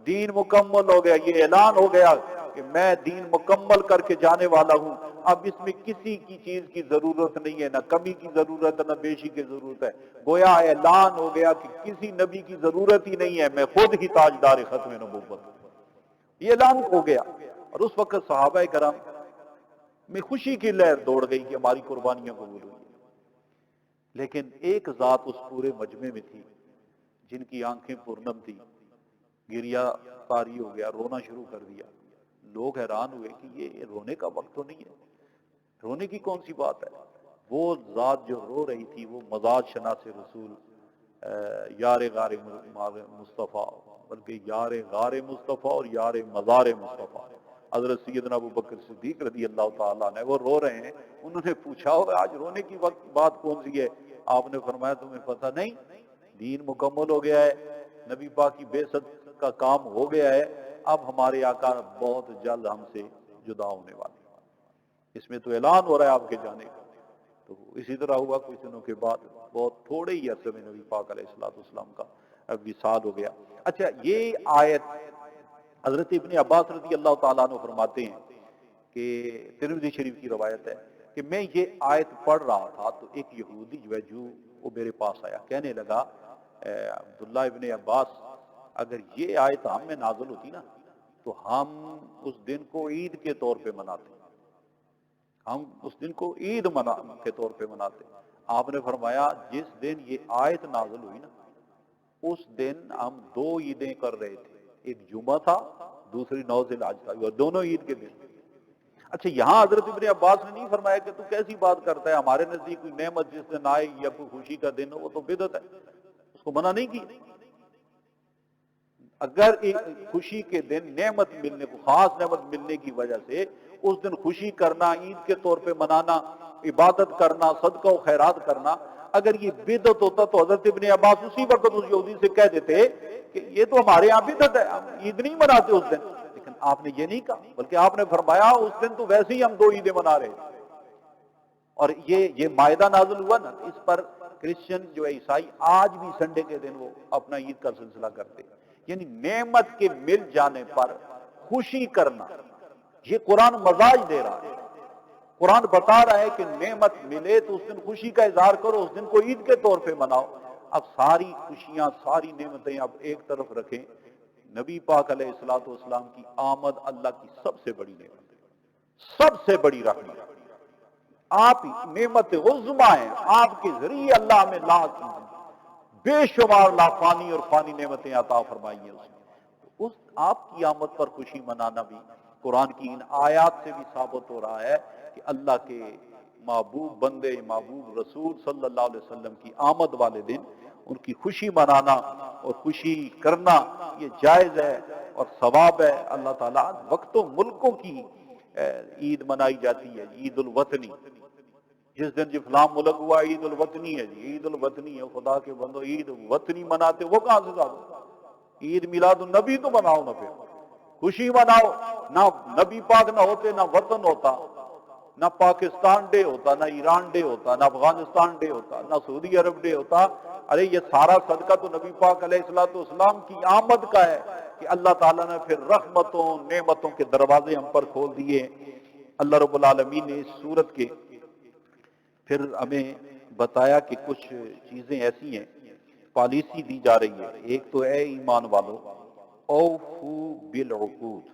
دین مکمل ہو گیا۔ یہ اعلان ہو گیا کہ میں دین مکمل کر کے جانے والا ہوں، اب اس میں کسی کی چیز کی ضرورت نہیں ہے، نہ کمی کی ضرورت ہے نہ بیشی کی ضرورت ہے۔ گویا اعلان ہو گیا کہ کسی نبی کی ضرورت ہی نہیں ہے، میں خود ہی تاجدار ختم نبوت ہوں۔ یہ اعلان ہو گیا، اور اس وقت صحابہ کرام میں خوشی کی لہر دوڑ گئی کہ ہماری قربانیاں قبول ہوئی۔ لیکن ایک ذات اس پورے مجمع میں تھی جن کی آنکھیں پرنم تھی، گریا طاری ہو گیا، رونا شروع کر دیا۔ لوگ حیران ہوئے کہ یہ رونے کا وقت تو نہیں ہے، رونے کی کون سی بات ہے؟ وہ ذات جو رو رہی تھی وہ مزاج شناس رسول یار غار مصطفیٰ، بلکہ یار غار مصطفیٰ اور یار مزار مصطفیٰ حضرت سیدنا ابو بکر صدیق رضی اللہ تعالیٰ عنہ، وہ رو رہے ہیں۔ انہوں نے پوچھا آج رونے کی بات کون سی ہے؟ آپ نے فرمایا تمہیں پتہ نہیں، دین مکمل ہو گیا ہے، نبی پاک کی بعثت کا کام ہو گیا ہے، اب ہمارے آقا بہت جلد ہم سے جدا ہونے والے، اس میں تو اعلان ہو رہا ہے آپ کے جانے کا۔ تو اسی طرح ہوا، کچھ دنوں کے بعد بہت تھوڑے ہی عرصے میں نبی پاک علیہ الصلوۃ والسلام کا وصال ہو گیا۔ اچھا، یہ آیت حضرت ابن عباس رضی اللہ تعالیٰ عنہ فرماتے ہیں کہ ترمذی شریف کی روایت ہے کہ میں یہ آیت پڑھ رہا تھا تو ایک یہودی جو ہے وہ میرے پاس آیا، کہنے لگا عبداللہ ابن عباس، اگر یہ آیت ہم میں نازل ہوتی نا تو ہم اس دن کو عید کے طور پہ مناتے، ہم اس دن کو عید کے طور پہ مناتے۔ آپ نے فرمایا جس دن یہ آیت نازل ہوئی نا اس دن ہم 2 عیدیں کر رہے تھے، ایک جمعہ تھا دوسری 9 ذی الحج تھا، اور دونوں عید کے دن۔ اچھا، یہاں حضرت ابن عباس نے نہیں فرمایا کہ تو کیسی بات کرتا ہے، ہمارے نزدیک کوئی نعمت جس دن آئے یا کوئی خوشی کا دن ہو وہ تو بدعت ہے، اس کو منع نہیں کی۔ اگر ایک خوشی کے دن نعمت ملنے کو، خاص نعمت ملنے کی وجہ سے اس دن خوشی کرنا، عید کے طور پہ منانا، عبادت کرنا، صدقہ و خیرات کرنا، اگر یہ بدعت ہوتا تو حضرت ابن عباس اسی وقت اس یہودی سے کہہ دیتے کہ یہ تو ہمارے یہاں بدعت ہے، ہم عید نہیں مناتے اس دن۔ لیکن آپ نے یہ نہیں کہا، بلکہ آپ نے فرمایا اس دن تو ویسے ہی ہم 2 عیدیں منا رہے ہیں۔ اور یہ مائدہ نازل ہوا نا، اس پر کرسچن جو ہے عیسائی آج بھی سنڈے کے دن وہ اپنا عید کا سلسلہ کرتے ہیں، یعنی نعمت کے مل جانے پر خوشی کرنا۔ یہ قرآن مزاج دے رہا ہے، قرآن بتا رہا ہے کہ نعمت ملے تو اس دن خوشی کا اظہار کرو، اس دن کو عید کے طور پہ مناؤ۔ اب ساری خوشیاں، ساری نعمتیں اب ایک طرف رکھیں، نبی پاک علیہ الصلوۃ والسلام کی آمد اللہ کی سب سے بڑی نعمت ہے، سب سے بڑی رحمت۔ آپ نعمت عظمیٰ ہیں، آپ کے ذریعے اللہ میں لاکھ بے شمار لافانی اور فانی نعمتیں عطا فرمائی ہیں اس آپ کی آمد پر خوشی منانا بھی قرآن کی ان آیات سے بھی ثابت ہو رہا ہے کہ اللہ کے محبوب بندے محبوب رسول صلی اللہ علیہ وسلم کی آمد والے دن ان کی خوشی منانا اور خوشی کرنا یہ جائز ہے اور ثواب ہے. اللہ تعالیٰ وقتوں ملکوں کی عید منائی جاتی ہے، عید الوطنی. جس دن جی فلاں ملک ہوا عید الوطنی ہے، جی عید الوطنی ہے. خدا کے بندو عید وطنی مناتے وہ کہاں سے ثابت؟ عید میلاد النبی تو مناؤ نا، پھر خوشی مناؤ. نہ نبی پاک نہ ہوتے نہ وطن ہوتا، نہ پاکستان ڈے ہوتا، نہ ایران ڈے ہوتا، نہ افغانستان ڈے ہوتا، نہ سعودی عرب ڈے ہوتا. ارے یہ سارا صدقہ تو نبی پاک علیہ الصلوۃ والسلام کی آمد کا ہے کہ اللہ تعالیٰ نے پھر رحمتوں نعمتوں کے دروازے ہم پر کھول دیے. اللہ رب العالمین نے اس صورت کے پھر ہمیں بتایا کہ کچھ چیزیں ایسی ہیں، پالیسی دی جا رہی ہے. ایک تو ہے ایمان والو اوفو بالعقود،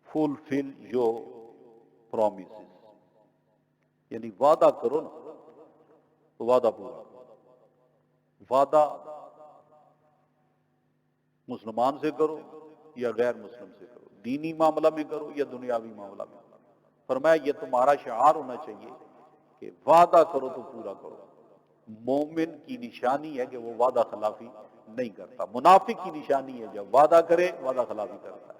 فلفل یور پرومسز، یعنی وعدہ کرو نا تو وعدہ پورا. وعدہ مسلمان سے کرو یا غیر مسلم سے کرو، دینی معاملہ میں کرو یا دنیاوی معاملہ میں کرو. فرمایا یہ تمہارا شعار ہونا چاہیے کہ وعدہ کرو تو پورا کرو. مومن کی نشانی ہے کہ وہ وعدہ خلافی نہیں کرتا. منافق کی نشانی ہے جب وعدہ کرے وعدہ خلافی کرتا ہے،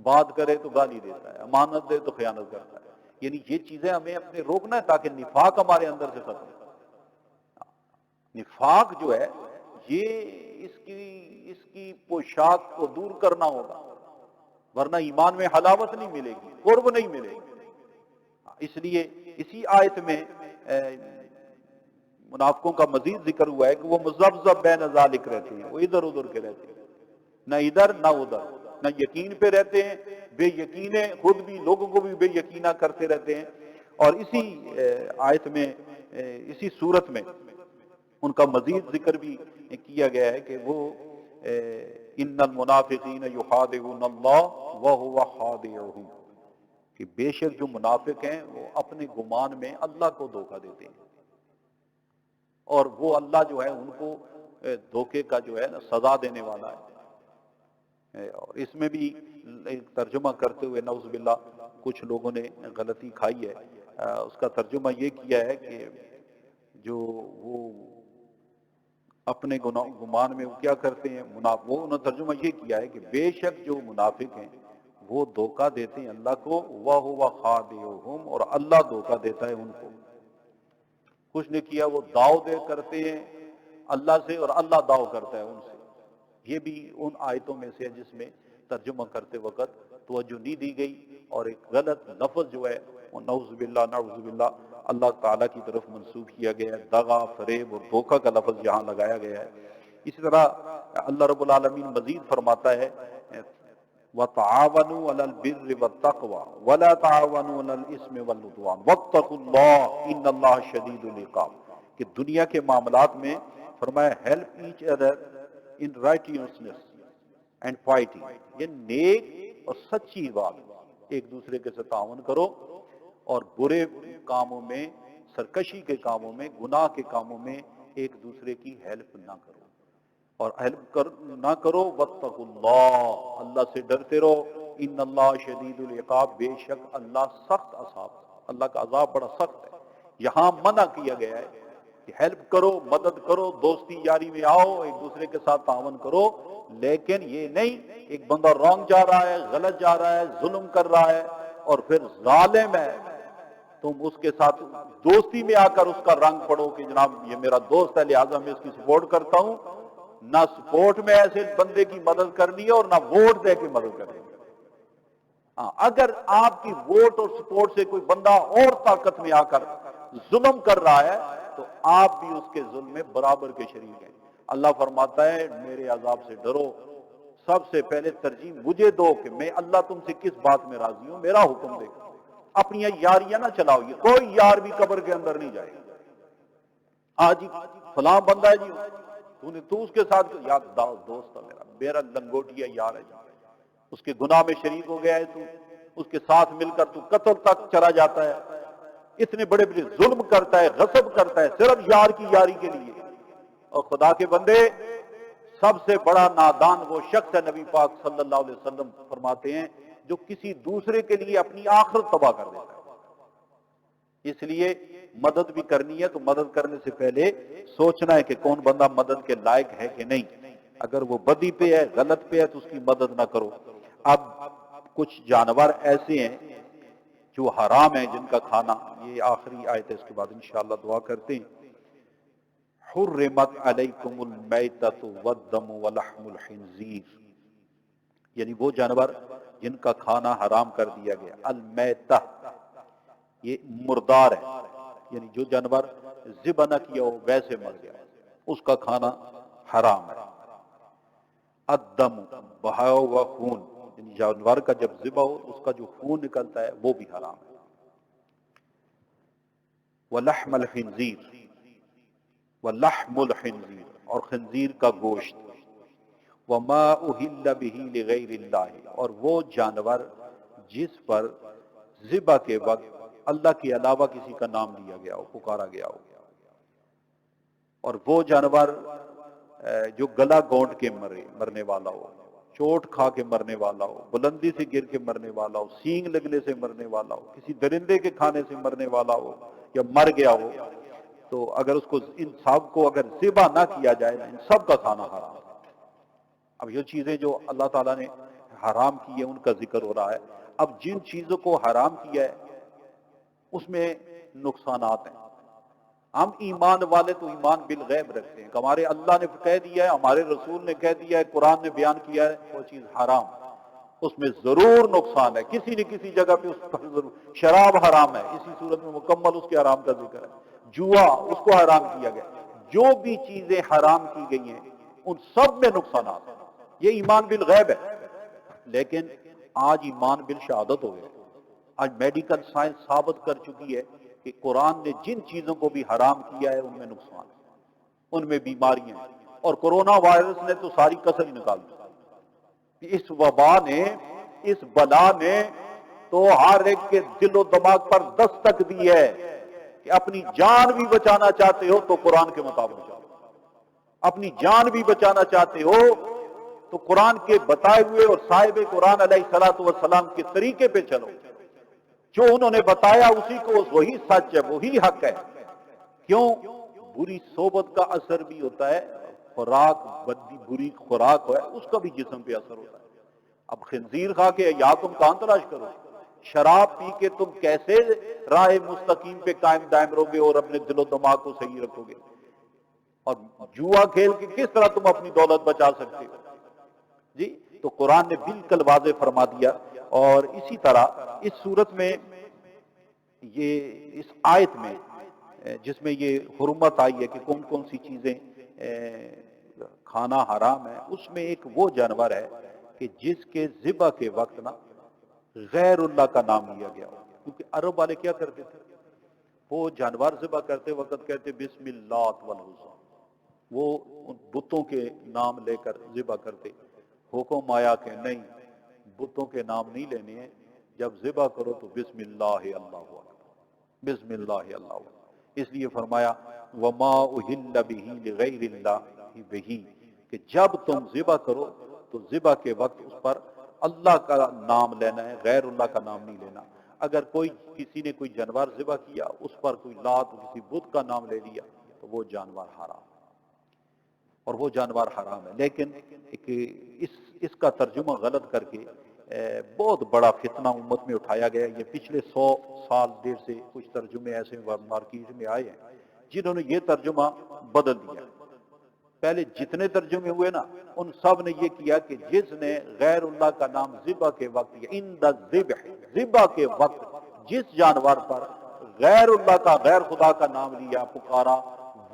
بات کرے تو گالی دیتا ہے، امانت دے تو خیانت کرتا ہے. یعنی یہ چیزیں ہمیں اپنے روکنا ہے تاکہ نفاق ہمارے اندر سے ختم ہو. نفاق جو ہے یہ اس کی پوشاک کو دور کرنا ہوگا، ورنہ ایمان میں حلاوت نہیں ملے گی، قرب نہیں ملے گی. اس لیے اسی آیت میں منافقوں کا مزید ذکر ہوا ہے کہ وہ مذبذب بین ذالک رہتے ہیں، وہ ادھر ادھر کے رہتے ہیں، نہ ادھر نہ ادھر، نہ یقین پہ رہتے ہیں، بے یقینے خود بھی لوگوں کو بھی بے یقینہ کرتے رہتے ہیں. اور اسی آیت میں اسی صورت میں ان کا مزید ذکر بھی کیا گیا ہے کہ وہ ان المنافقین یخادعون اللہ وہو خادعہم، کہ بے شک جو منافق ہیں وہ اپنے گمان میں اللہ کو دھوکہ دیتے ہیں، اور وہ اللہ جو ہے ان کو دھوکے کا جو ہے نا سزا دینے والا ہے. اور اس میں بھی ترجمہ کرتے ہوئے نعوذ باللہ کچھ لوگوں نے غلطی کھائی ہے. اس کا ترجمہ یہ کیا ہے کہ جو وہ اپنے گمان میں وہ کیا کرتے ہیں وہ انہوں نے ترجمہ یہ کیا ہے کہ بے شک جو منافق ہیں وہ دھوکہ دیتے ہیں اللہ کو، وَهُوَ خَادِعُهُمْ، اور اللہ دھوکہ دیتا ہے ان کو. کچھ نے کیا وہ داؤ دے کرتے ہیں اللہ سے اور اللہ داؤ کرتا ہے ان سے. یہ بھی ان آیتوں میں سے ہے جس میں ترجمہ کرتے وقت توجہ نہیں دی گئی، اور ایک غلط لفظ جو ہے وہ نعوذ باللہ اللہ تعالیٰ کی طرف منسوب کیا گیا ہے. دغا، فریب اور دھوکہ کا لفظ یہاں لگایا گیا ہے. اسی طرح اللہ رب العالمین مزید فرماتا ہے وَتَعَاوَنُوا عَلَى الْبِرِّ وَالتَّقْوَى وَلَا تَعَاوَنُوا عَلَى الْإِثْمِ وَالْعُدْوَانِ وَاتَّقُوا اللَّهَ إِنَّ اللَّهَ شَدِيدُ الْعِقَابِ، کہ دنیا کے معاملات میں فرمایا help each other in righteousness and piety, یہ نیک اور سچی بات، ایک دوسرے کے ساتھ تعاون کرو اور برے کاموں میں، سرکشی کے کاموں میں، گناہ کے کاموں میں ایک دوسرے کی ہیلپ نہ کرو، اور ہیلپ نہ کرو. واتقوا اللہ، اللہ سے ڈرتے رہو. ان اللہ شدید العقاب، بے شک اللہ سخت عذاب، اللہ کا عذاب بڑا سخت ہے. یہاں منع کیا گیا ہے کہ ہیلپ کرو، مدد کرو، دوستی یاری میں آؤ، ایک دوسرے کے ساتھ تعاون کرو، لیکن یہ نہیں ایک بندہ رانگ جا رہا ہے، غلط جا رہا ہے، ظلم کر رہا ہے اور پھر ظالم ہے، تم اس کے ساتھ دوستی میں آ کر اس کا رنگ پڑو کہ جناب یہ میرا دوست ہے لہٰذا میں اس کی سپورٹ کرتا ہوں. نہ سپورٹ میں ایسے بندے کی مدد کرنی ہے اور نہ ووٹ دے کے مدد کرنی ہے. اگر آپ کی ووٹ اور سپورٹ سے کوئی بندہ اور طاقت میں آ کر ظلم کر رہا ہے تو آپ بھی اس کے ظلم میں برابر کے شریک ہیں. اللہ فرماتا ہے میرے عذاب سے ڈرو، سب سے پہلے ترجیح مجھے دو کہ میں اللہ تم سے کس بات میں راضی ہوں، میرا حکم دے. اپنی یاریاں نہ چلاؤ، یہ کوئی یار بھی قبر کے اندر نہیں جائے. جی فلاں بندہ ہے جی تو اس کے ساتھ یار دوست ہے میرا لنگوٹیا یار ہے جی، اس کے گناہ میں شریک ہو گیا ہے تو اس کے ساتھ مل کر تو قتل تک چلا جاتا ہے، اتنے بڑے بڑے ظلم کرتا ہے، غصب کرتا ہے صرف یار کی یاری کے لیے. اور خدا کے بندے سب سے بڑا نادان وہ شخص ہے، نبی پاک صلی اللہ علیہ وسلم فرماتے ہیں جو کسی دوسرے کے لیے اپنی آخرت تباہ کر دیتا ہے. اس لیے مدد بھی کرنی ہے تو مدد کرنے سے پہلے سوچنا ہے کہ کون بندہ مدد کے لائق ہے کہ نہیں. اگر وہ بدی پہ ہے، غلط پہ ہے، تو اس کی مدد نہ کرو. اب کچھ جانور ایسے ہیں جو حرام ہیں جن کا کھانا، یہ آخری آیت ہے، اس کے بعد انشاءاللہ دعا کرتے ہیں. حرمت علیکم المیتۃ والدم ولحم الخنزیر، یعنی وہ جانور جن کا کھانا حرام کر دیا گیا. المیتہ یہ مردار ہے، یعنی جو جانور ذبح نہ کیا ہو ویسے مر گیا، اس کا کھانا حرام ہے. الدم بہایا ہوا خون، یعنی جانور کا جب ذبح ہو اس کا جو خون نکلتا ہے وہ بھی حرام ہے. ولحم الخنزیر، ولحم الخنزیر، اور خنزیر کا گوشت. وما اہل بہ لغیر اللہ، اور وہ جانور جس پر ذبح کے وقت اللہ کے علاوہ کسی کا نام لیا گیا ہو، پکارا گیا ہو. اور وہ جانور جو گلا گونٹ کے مرنے والا ہو، چوٹ کھا کے مرنے والا ہو، بلندی سے گر کے مرنے والا ہو، سینگ لگنے سے مرنے والا ہو، کسی درندے کے کھانے سے مرنے والا ہو یا مر گیا ہو، تو اگر اس کو ان سب کو اگر ذبح نہ کیا جائے نا، ان سب کا کھانا حرام ہے. اب یہ چیزیں جو اللہ تعالیٰ نے حرام کی ہیں ان کا ذکر ہو رہا ہے. اب جن چیزوں کو حرام کیا ہے اس میں نقصانات ہیں. ہم ایمان والے تو ایمان بالغیب رکھتے ہیں کہ ہمارے اللہ نے کہہ دیا ہے، ہمارے رسول نے کہہ دیا ہے، قرآن نے بیان کیا ہے، وہ چیز حرام، اس میں ضرور نقصان ہے کسی نہ کسی جگہ پہ. اس پر ضرور شراب حرام ہے، اسی صورت میں مکمل اس کے حرام کا ذکر ہے. جوا اس کو حرام کیا گیا. جو بھی چیزیں حرام کی گئی ہیں ان سب میں نقصانات ہیں. یہ ایمان بالغیب ہے. لیکن آج ایمان بالشہادت ہو گیا. آج میڈیکل سائنس ثابت کر چکی ہے کہ قرآن نے جن چیزوں کو بھی حرام کیا ہے ان میں نقصان ہے، ان میں بیماریاں ہیں. اور کرونا وائرس نے تو ساری کسر ہی نکال دی. اس وبا نے، اس بلا نے تو ہر ایک کے دل و دماغ پر دستک دی ہے کہ اپنی جان بھی بچانا چاہتے ہو تو قرآن کے مطابق چلو. اپنی جان بھی بچانا چاہتے ہو تو قرآن کے بتائے ہوئے اور صاحب قرآن علیہ الصلوۃ والسلام کے طریقے پہ چلو. جو انہوں نے بتایا اسی کو، وہی سچ ہے، وہی حق ہے. کیوں؟ بری صحبت کا اثر بھی ہوتا ہے، خوراک بری خوراک ہے اس کا بھی جسم پہ اثر ہوتا ہے. اب خنزیر کھا کے یا تم کہاں تلاش کرو، شراب پی کے تم کیسے راہ مستقیم پہ قائم دائم رہو گے اور اپنے دل و دماغ کو صحیح رکھو گے؟ اور جوا کھیل کے کس طرح تم اپنی دولت بچا سکتے ہو؟ جی تو قرآن نے بالکل واضح فرما دیا. اور اسی طرح اس صورت میں یہ اس آیت میں جس میں یہ حرمت آئی ہے کہ کون کون سی چیزیں کھانا حرام ہے، اس میں ایک وہ جانور ہے کہ جس کے ذبح کے وقت نا غیر اللہ کا نام لیا گیا ہو. کیونکہ عرب والے کیا کرتے تھے، وہ جانور ذبح کرتے وقت کہتے بسم اللہ والعزیٰ، وہ ان بتوں کے نام لے کر ذبح کرتے. حکم آیا کہ نہیں، بتوں کے نام نہیں لینے ہیں، جب ذبح کرو تو بسم اللہ اللہ اکبر، بسم اللہ اللہ اکبر. اس لیے فرمایا وما اہل بہ لغیر اللہ بہ، کہ جب تم ذبح کرو تو ذبح کے وقت اس پر اللہ کا نام لینا ہے، غیر اللہ کا نام نہیں لینا. اگر کسی نے کوئی جانور ذبح کیا، اس پر کوئی لات کسی بت کا نام لے لیا تو وہ جانور حرام، اور وہ جانور حرام ہے. لیکن اس کا ترجمہ غلط کر کے بہت بڑا فتنہ امت میں اٹھایا گیا. یہ پچھلے 100 سال دیر سے کچھ ترجمے ایسے مارکیٹ میں آئے ہیں جنہوں نے یہ ترجمہ بدل دیا. پہلے جتنے ترجمے ہوئے نا ان سب نے یہ کیا کہ جس نے غیر اللہ کا نام ذبح کے وقت یا عند الذبح، ذبح کے وقت جس جانور پر غیر اللہ کا، غیر خدا کا نام لیا، پکارا،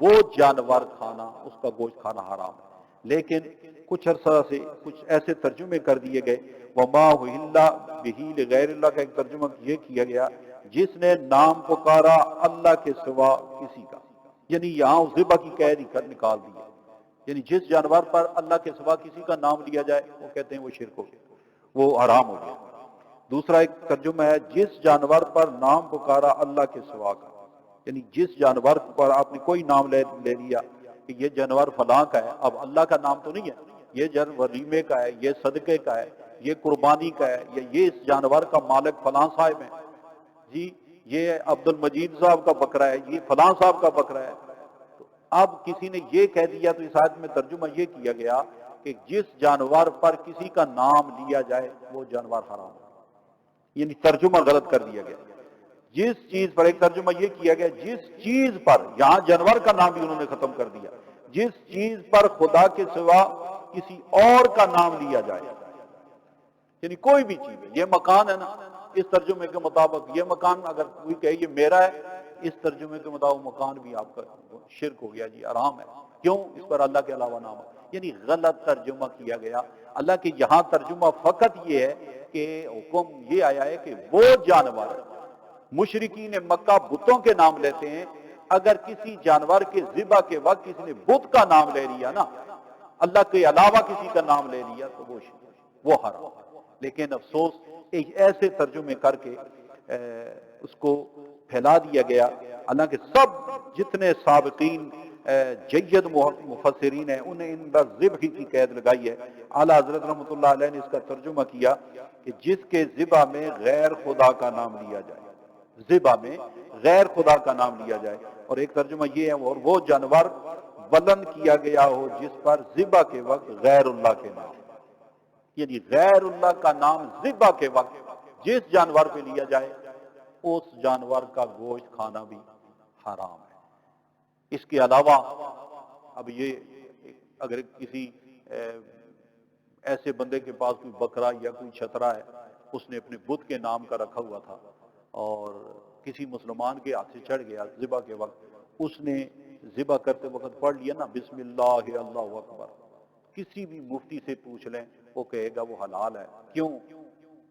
وہ جانور کھانا، اس کا گوشت کھانا حرام ہے. لیکن کچھ عرصہ سے کچھ ایسے ترجمے کر دیے گئے. وما اہل بہ لغیر اللہ کا ایک ترجمہ یہ کیا گیا جس نے نام پکارا اللہ کے سوا کسی کا، یعنی یہاں ذبح کی قید ہی نکال دی ہے. یعنی جس جانور پر اللہ کے سوا کسی کا نام لیا جائے وہ کہتے ہیں وہ شرک ہو گیا، وہ حرام ہو گیا. دوسرا ایک ترجمہ ہے جس جانور پر نام پکارا اللہ کے سوا کا، یعنی جس جانور پر آپ نے کوئی نام لے لیا کہ یہ جانور فلاں کا ہے، اب اللہ کا نام تو نہیں ہے، یہ جانور ولیمے کا ہے، یہ صدقے کا ہے، یہ قربانی کا ہے، یا یہ اس جانور کا مالک فلاں صاحب ہے جی، یہ عبد المجید صاحب کا بکرا ہے، یہ فلاں صاحب کا بکرا ہے. تو اب کسی نے یہ کہہ دیا تو اس آیت میں ترجمہ یہ کیا گیا کہ جس جانور پر کسی کا نام لیا جائے وہ جانور حرام ہے. یعنی ترجمہ غلط کر دیا گیا. جس چیز پر، ایک ترجمہ یہ کیا گیا جس چیز پر، یہاں جانور کا نام بھی انہوں نے ختم کر دیا، جس چیز پر خدا کے سوا کسی اور کا نام لیا جائے، یعنی کوئی بھی چیز ہے. یہ مکان ہے نا، اس ترجمے کے مطابق یہ مکان اگر کوئی کہے یہ میرا ہے، اس ترجمے کے مطابق مکان بھی آپ کا شرک ہو گیا جی، حرام ہے. کیوں؟ اس پر اللہ کے علاوہ نام ہے. یعنی غلط ترجمہ کیا گیا. اللہ کے یہاں ترجمہ فقط یہ ہے کہ حکم یہ آیا ہے کہ وہ جانور، مشرکین مکہ بتوں کے نام لیتے ہیں، اگر کسی جانور کے ذبح کے وقت کسی نے بت کا نام لے لیا نا، اللہ کے علاوہ کسی کا نام لے لیا تو وہ حرام. لیکن افسوس ایسے ترجمے کر کے اس کو پھیلا دیا گیا. حالانکہ سب جتنے سابقین جید مفسرین ہیں انہیں ان پر ذبح کی قید لگائی ہے. اعلیٰ حضرت رحمۃ اللہ علیہ نے اس کا ترجمہ کیا کہ جس کے ذبح میں غیر خدا کا نام لیا جائے، ذبح میں غیر خدا کا نام لیا جائے. اور ایک ترجمہ یہ ہے اور وہ جانور بلند کیا گیا ہو جس پر ذبح کے وقت غیر اللہ کے نام، یعنی غیر اللہ کا نام ذبح کے وقت جس جانور پہ لیا جائے اس جانور کا گوشت کھانا بھی حرام ہے. اس کے علاوہ اب یہ اگر کسی ایسے بندے کے پاس کوئی بکرا یا کوئی چھترا ہے، اس نے اپنے بت کے نام کا رکھا ہوا تھا اور کسی مسلمان کے ہاتھ سے چڑھ گیا ذبح کے وقت، اس نے ذبح کرتے وقت پڑھ لیا نا بسم اللہ اللہ اکبر، کسی بھی مفتی سے پوچھ لیں وہ کہے گا وہ حلال ہے. کیوں؟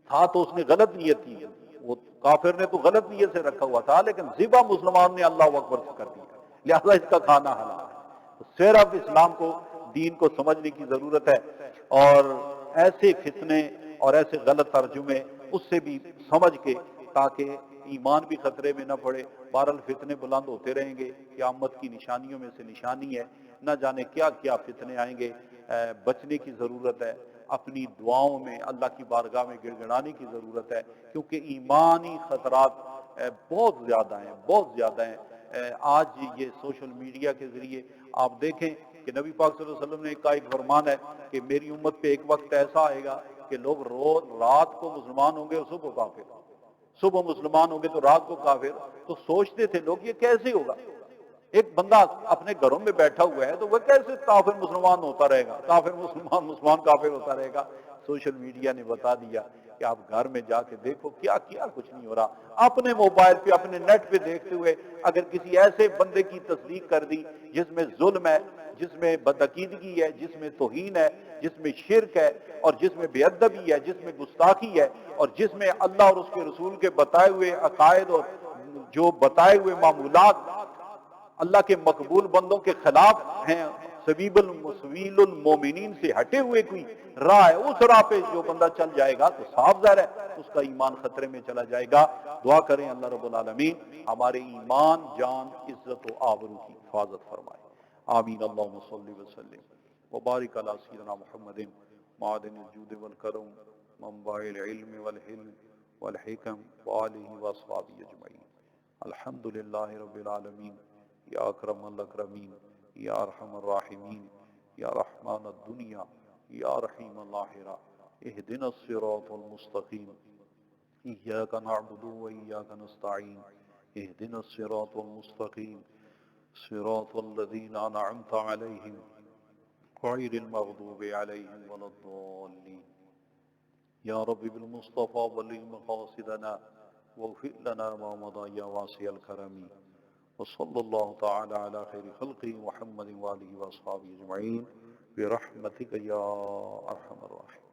تھا تو اس نے غلط نیت کی، وہ کافر نے تو غلط نیت سے رکھا ہوا تھا، لیکن ذبح مسلمان نے اللہ اکبر سے کر دیا، لہذا اس کا کھانا حلال ہے. صرف اسلام کو، دین کو سمجھنے کی ضرورت ہے اور ایسے فتنے اور ایسے غلط ترجمے اس سے بھی سمجھ کے، تاکہ ایمان بھی خطرے میں نہ پڑے. بہرحال فتنے بلند ہوتے رہیں گے، قیامت کی نشانیوں میں سے نشانی ہے، نہ جانے کیا کیا فتنے آئیں گے. بچنے کی ضرورت ہے، اپنی دعاؤں میں اللہ کی بارگاہ میں گڑ گڑانے کی ضرورت ہے، کیونکہ ایمانی خطرات بہت زیادہ ہیں، بہت زیادہ ہیں. آج یہ سوشل میڈیا کے ذریعے آپ دیکھیں کہ نبی پاک صلی اللہ علیہ وسلم نے کا ایک فرمان ہے کہ میری امت پہ ایک وقت ایسا آئے گا کہ لوگ رات کو مسلمان ہوں گے اور صبح کافر، صبح مسلمان ہوں گے تو رات کو کافر. تو سوچتے تھے لوگ یہ کیسے ہوگا؟ ایک بندہ اپنے گھروں میں بیٹھا ہوا ہے تو وہ کیسے کافر مسلمان ہوتا رہے گا، کافر مسلمان، مسلمان کافر ہوتا رہے گا؟ سوشل میڈیا نے بتا دیا کہ آپ گھر میں جا کے دیکھو کیا کیا کچھ نہیں ہو رہا. اپنے موبائل پہ، اپنے نیٹ پہ دیکھتے ہوئے اگر کسی ایسے بندے کی تصدیق کر دی جس میں ظلم ہے، جس میں بدعقیدگی ہے، جس میں توہین ہے، جس میں شرک ہے، اور جس میں بے ادبی ہے، جس میں گستاخی ہے، اور جس میں اللہ اور اس کے رسول کے بتائے ہوئے عقائد اور جو بتائے ہوئے معمولات اللہ کے مقبول بندوں کے خلاف ہیں، سبیل المومنین سے ہٹے ہوئے کوئی راہ ہے، اس راہ پہ جو بندہ چل جائے گا تو صاف ظاہر ہے اس کا ایمان خطرے میں چلا جائے گا. دعا کریں اللہ رب العالمین ہمارے ایمان، جان، عزت و آبرو کی حفاظت فرمائے. آمین. اللہم صلی وسلم وبارک علی سیدنا محمد معدن الجود والکرم منبع العلم والحلم والحکم وآلہ واصحابہ اجمعین. الحمد للہ رب العالمین. یا اکرم الاکرمین، یا ارحم الراحمین، یا رحمان الدنیا، یا رحیم الآخرہ. اہدنا الصراط المستقیم. ایاک نعبد و ایاک نستعین. اہدنا الصراط المستقیم صراط الذین انعمت علیہم غیر المغضوب علیہم ولا الضالین. یا رب بالمصطفى بلغ مقاصدنا واغفر لنا ما مضى یا واسع الکرم. وصلی اللہ تعالی علی خیر خلقہ محمد وآلہ واصحابہ اجمعین برحمتک یا ارحم الراحمین.